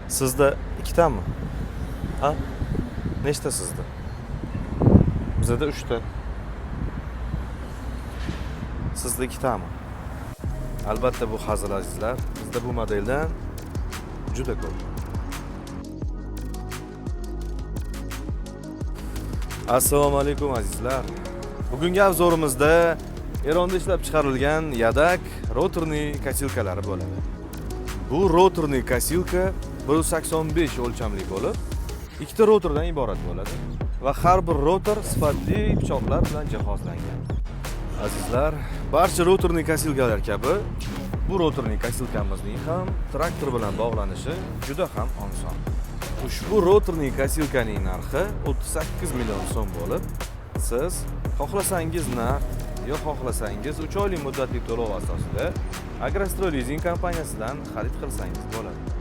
Sizda ikkitami? Ha? Nechta sizda? Bizda 3 ta. Sizda ikkitami? Albatta bu hazil azizlar. Bizda bu modeldan juda ko'p. Assalomu alaykum azizlar. Bugungi avzorimizda Eronda ishlab chiqarilgan yadak rotorli kosilkalari bo'ladi. Bu rotorli kosilka 185 o'lchamli bo'lib, ikkita rotordan iborat bo'ladi va har bir rotor sifatli pichoqlar bilan jihozlangan. Azizlar, barcha rotorli kosilkalar kabi bu rotorli kosilkamizning ham traktor bilan bog'lanishi juda ham oson. Ushbu rotorli kosilkaning narxi 38 million so'm bo'lib, siz xohlasangiz naqd yo xohlasangiz 3 oylik muddatli to'lov asosida Agrostro Leasing kompaniyasidan xarid qilsangiz bo'ladi.